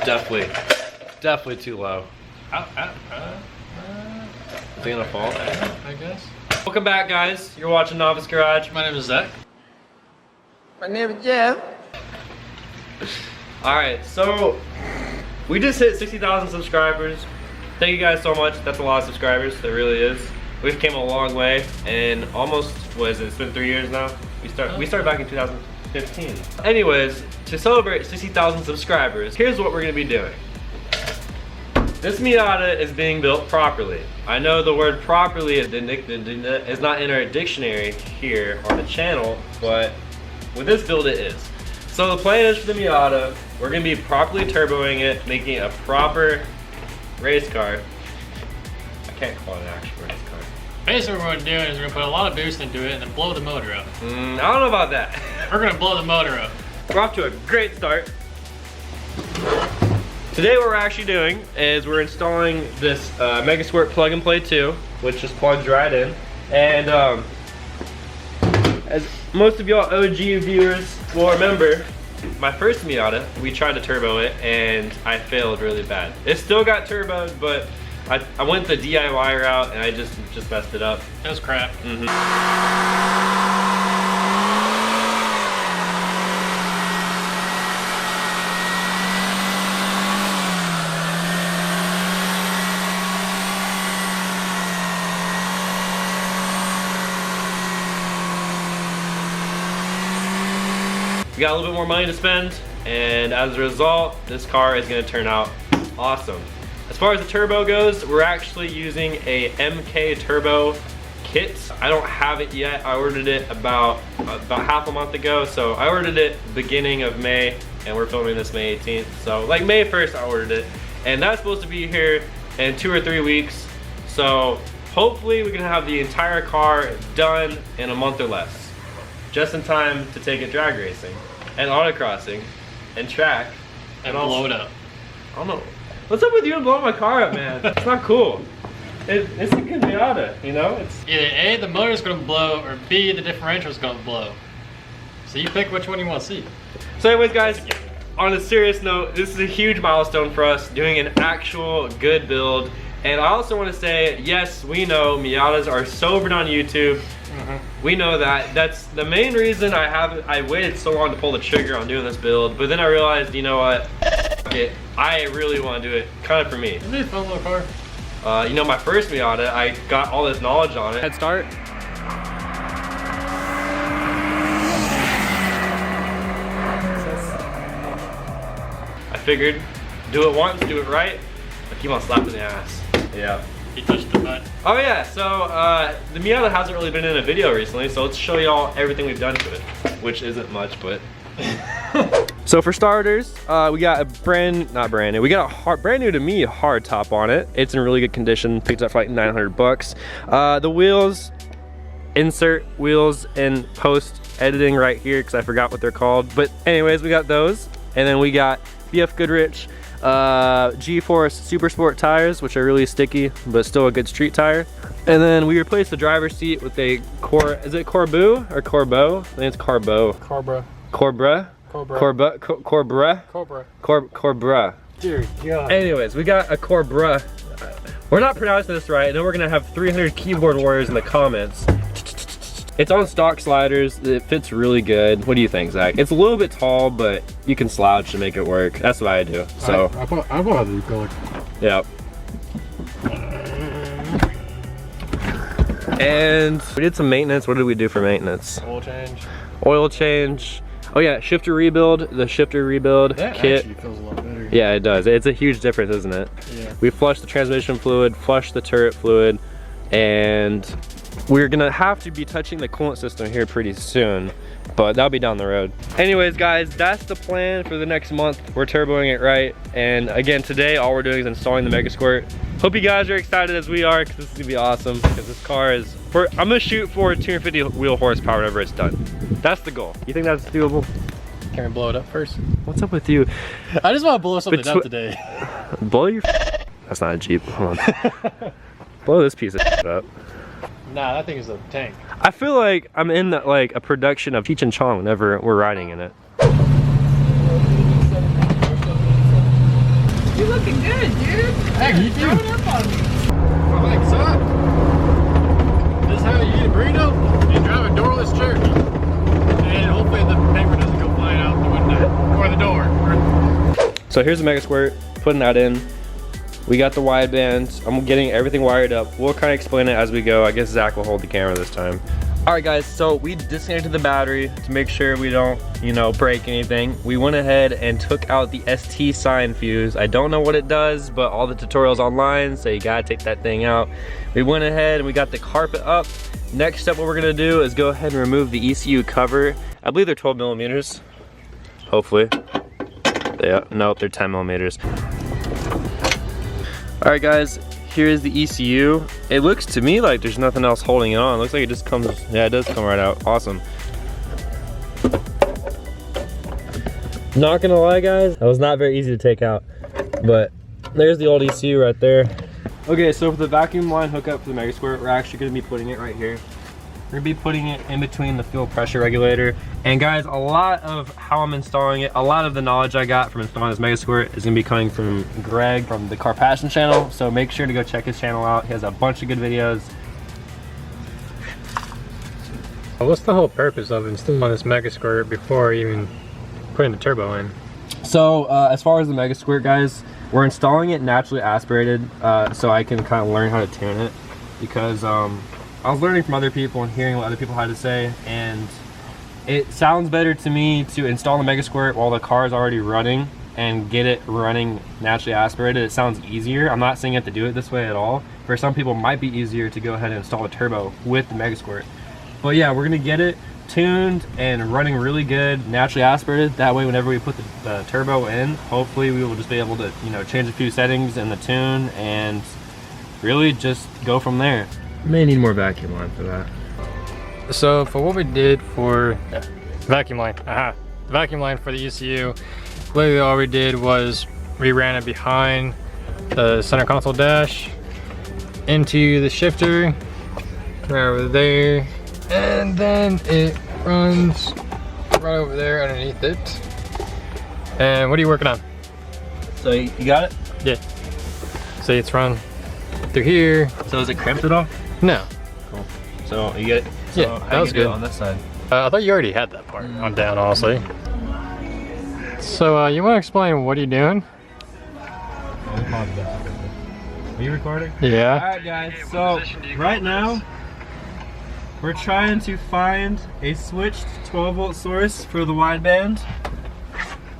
Definitely too low. Is it gonna fall? I guess. Welcome back, guys. You're watching Novice Garage. My name is Zach. My name is Jeff. Alright, so we just hit 60,000 subscribers. Thank you guys so much. That's a lot of subscribers. It really is. We've came a long way, and almost, what is it? It's been 3 years now. We started back in 2015. Anyways, to celebrate 60,000 subscribers, here's what we're gonna be doing. This Miata is being built properly. I know the word properly is not in our dictionary here on the channel, but with this build it is. So the plan is for the Miata, we're gonna be properly turboing it, making it a proper race car. I can't call it an actual race car. Basically what we're going to do is we're going to put a lot of boost into it and then blow the motor up. I don't know about that. We're going to blow the motor up. We're off to a great start. Today what we're actually doing is we're installing this Megasquirt plug and play 2, which just plugs right in. And as most of y'all OG viewers will remember, my first Miata, we tried to turbo it and I failed really bad. It still got turboed, but I went the DIY route and I just messed it up. That was crap. We got a little bit more money to spend, and as a result, this car is gonna turn out awesome. As far as the turbo goes, we're actually using a MK turbo kit. I don't have it yet. I ordered it about half a month ago. So I ordered it beginning of May, and we're filming this May 18th. So like May 1st I ordered it, and that's supposed to be here in 2 or 3 weeks. So hopefully we can have the entire car done in a month or less. Just in time to take it drag racing and autocrossing and track. And blow it up. I don't know. What's up with you and blowing my car up, man? It's not cool. It's a good Miata, you know? It's either A, the motor's gonna blow, or B, the differential's gonna blow. So you pick which one you want to see. So anyways, guys, on a serious note, this is a huge milestone for us, doing an actual good build. And I also want to say, yes, we know Miatas are so over on YouTube. We know that. That's the main reason I waited so long to pull the trigger on doing this build. But then I realized, you know what? I really want to do it kind of for me. Isn't it a fun little car? You know, my first Miata, I got all this knowledge on it. Head start. I figured, do it once, do it right. I keep on slapping the ass. Yeah. He touched the butt. Oh yeah, so the Miata hasn't really been in a video recently, so let's show y'all everything we've done to it, which isn't much, but. So for starters, we got a brand new to me hard top on it. It's in really good condition. Picked up for like 900 bucks. The wheels, insert wheels in post editing right here because I forgot what they're called. But anyways, we got those, and then we got BF Goodrich G-Force Super Sport tires, which are really sticky but still a good street tire. And then we replaced the driver's seat with a is it Corbeau or Corbeau? I think it's Corbeau. Corbra. Dear God. Anyways, we got a Corbra. We're not pronouncing this right, and then we're gonna have 300 keyboard warriors in the comments. It's on stock sliders. It fits really good. What do you think, Zach? It's a little bit tall, but you can slouch to make it work. That's what I do. So I bought the color. Yeah. And we did some maintenance. What did we do for maintenance? Oil change. Oil change. Oh yeah, shifter rebuild. The shifter rebuild that kit. Actually feels a lot better. Yeah, it does. It's a huge difference, isn't it? Yeah. We flushed the transmission fluid, flushed the turret fluid, and we're gonna have to be touching the coolant system here pretty soon, but that'll be down the road. Anyways, guys, that's the plan for the next month. We're turboing it right, and again, today all we're doing is installing the Megasquirt. Hope you guys are excited as we are, because this is gonna be awesome. Because this car is, I'm gonna shoot for 250 wheel horsepower whenever it's done. That's the goal. You think that's doable? Can we blow it up first? What's up with you? I just want to blow something up today. Blow your. That's not a Jeep. Hold on. Blow this piece of up. Nah, that thing is a tank. I feel like I'm in like a production of Cheech and Chong whenever we're riding in it. looking good, dude. Hey, you Throw it up on me. My legs suck. This is how you eat a burrito? You drive a doorless turkey. And hopefully the paper doesn't go flying out the window or the door. So here's the Megasquirt, putting that in. We got the wideband. I'm getting everything wired up. We'll kind of explain it as we go. I guess Zach will hold the camera this time. All right, guys, so we disconnected the battery to make sure we don't, you know, break anything. We went ahead and took out the ST sign fuse. I don't know what it does, but all the tutorials online, so you gotta take that thing out. We went ahead and we got the carpet up. Next step, what we're gonna do is go ahead and remove the ECU cover. I believe they're 12 millimeters, hopefully. Yeah, nope, they're 10 millimeters. All right, guys. Here's the ECU. It looks to me like there's nothing else holding it on. It looks like it just comes, yeah, it does come right out. Awesome. Not gonna lie, guys, that was not very easy to take out, but there's the old ECU right there. Okay, so for the vacuum line hookup for the Megasquirt, we're actually gonna be putting it right here. We're gonna be putting it in between the fuel pressure regulator. And guys, a lot of how I'm installing it, a lot of the knowledge I got from installing this Megasquirt is gonna be coming from Greg from the Car Passion channel. So make sure to go check his channel out. He has a bunch of good videos. What's the whole purpose of installing this Megasquirt before even putting the turbo in? So as far as the Megasquirt, guys, we're installing it naturally aspirated so I can kind of learn how to tune it, because I was learning from other people and hearing what other people had to say, and it sounds better to me to install the Megasquirt while the car is already running and get it running naturally aspirated. It sounds easier. I'm not saying you have to do it this way at all. For some people, it might be easier to go ahead and install a turbo with the Megasquirt. But yeah, we're gonna get it tuned and running really good, naturally aspirated. That way, whenever we put the turbo in, hopefully we will just be able to, you know, change a few settings in the tune and really just go from there. May need more vacuum line for that. So for what we did for vacuum line, the vacuum line for the ECU, literally all we did was we ran it behind the center console dash into the shifter right over there, and then it runs right over there underneath it. And what are you working on? So you got it? Yeah. So it's run through here. So is it crimped at all? No. Cool. So you get, so yeah, how that you was do it good on this side. I thought you already had that part on down, honestly. So you want to explain what are you doing? Are you recording? Yeah. Alright guys, so right now we're trying to find a switched 12 volt source for the wideband,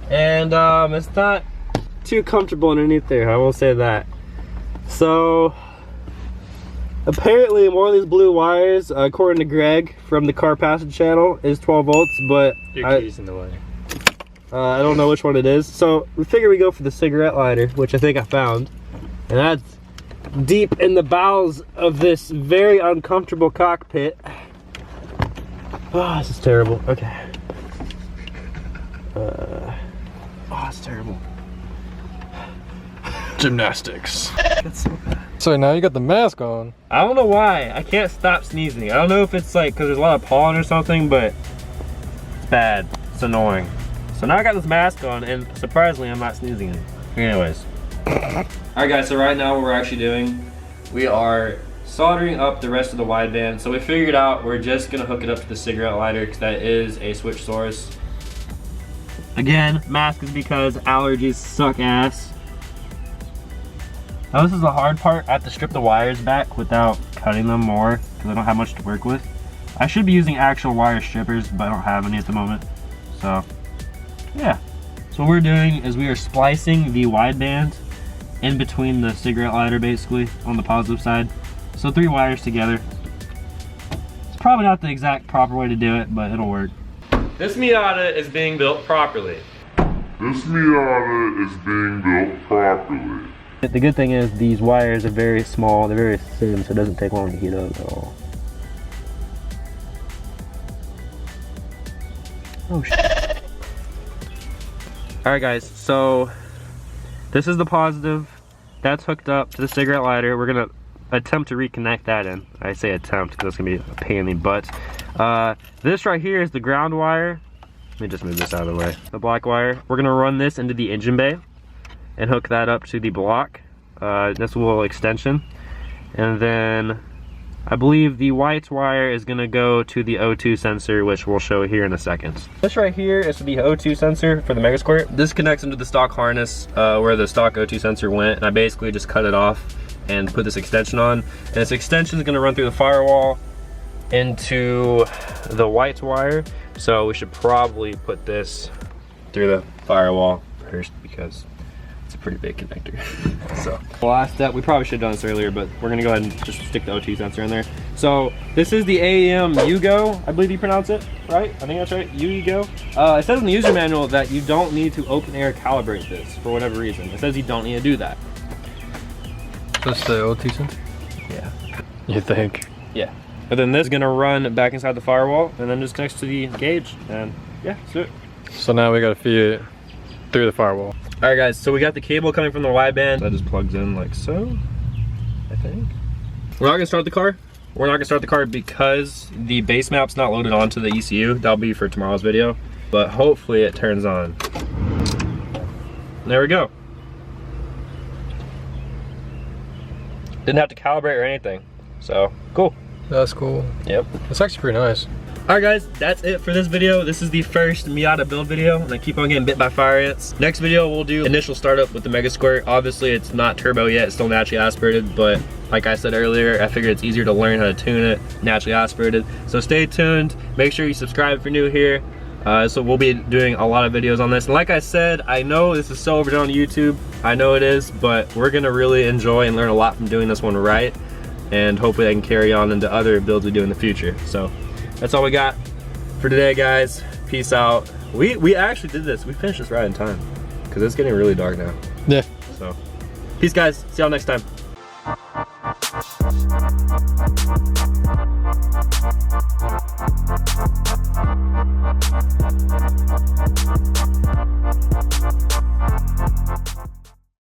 and it's not too comfortable underneath there, I will say that. So apparently one of these blue wires, according to Greg from the Car Passion channel, is 12 volts, but Your key's in the way. I don't know which one it is. So we figure we go for the cigarette lighter, which I think I found. And that's deep in the bowels of this very uncomfortable cockpit. Oh, this is terrible. Okay. Oh, it's terrible. Gymnastics. That's so bad. So now you got the mask on. I don't know why. I can't stop sneezing. I don't know if it's like because there's a lot of pollen or something, but it's bad. It's annoying. So now I got this mask on, and surprisingly, I'm not sneezing. Anyways. Alright guys, so right now what we're actually doing, we are soldering up the rest of the wideband. So we figured out we're just gonna hook it up to the cigarette lighter because that is a switch source. Again, mask is because allergies suck ass. Now this is the hard part. I have to strip the wires back without cutting them more because I don't have much to work with. I should be using actual wire strippers, but I don't have any at the moment. So yeah, so what we're doing is we are splicing the wideband in between the cigarette lighter, basically on the positive side. So 3 wires together. It's probably not the exact proper way to do it, but it'll work. This Miata is being built properly. The good thing is these wires are very small, they're very thin, so it doesn't take long to heat up at all. Oh shit. Alright guys, so this is the positive. That's hooked up to the cigarette lighter. We're gonna attempt to reconnect that in. I say attempt because it's gonna be a pain in the butt. This right here is the ground wire. Let me just move this out of the way. The black wire. We're gonna run this into the engine bay. and hook that up to the block. This little extension. And then I believe the white wire is gonna go to the O2 sensor, which we'll show here in a second. This right here is the O2 sensor for the Megasquirt. This connects into the stock harness where the stock O2 sensor went, and I basically just cut it off and put this extension on. And this extension is gonna run through the firewall into the white wire. So we should probably put this through the firewall first because it's a pretty big connector. So the last step, we probably should have done this earlier, but we're gonna go ahead and just stick the O2 sensor in there. So this is the AEM UEGO, I believe you pronounce it, right? I think that's right, UEGO. It says in the user manual that you don't need to open air calibrate this for whatever reason. It says you don't need to do that. That's the O2 sensor? Yeah. You think? Yeah. And then this is gonna run back inside the firewall and then just connects to the gauge, and yeah, that's it. So now we gotta feed it through the firewall. All right guys, so we got the cable coming from the wideband. That just plugs in like so, I think. We're not gonna start the car. We're not gonna start the car because the base map's not loaded onto the ECU. That'll be for tomorrow's video, but hopefully it turns on. There we go. Didn't have to calibrate or anything, so cool. That's cool. Yep. It's actually pretty nice. Alright guys, that's it for this video. This is the first Miata build video, and I keep on getting bit by fire ants. Next video we'll do initial startup with the Megasquirt. Obviously it's not turbo yet, it's still naturally aspirated, but like I said earlier, I figured it's easier to learn how to tune it naturally aspirated. So stay tuned, make sure you subscribe if you're new here. So we'll be doing a lot of videos on this. And like I said, I know this is so overdone on YouTube, I know it is, but we're gonna really enjoy and learn a lot from doing this one right. And hopefully I can carry on into other builds we do in the future. So that's all we got for today, guys. Peace out. We actually did this. We finished this right in time because it's getting really dark now. Yeah. So peace, guys. See y'all next time.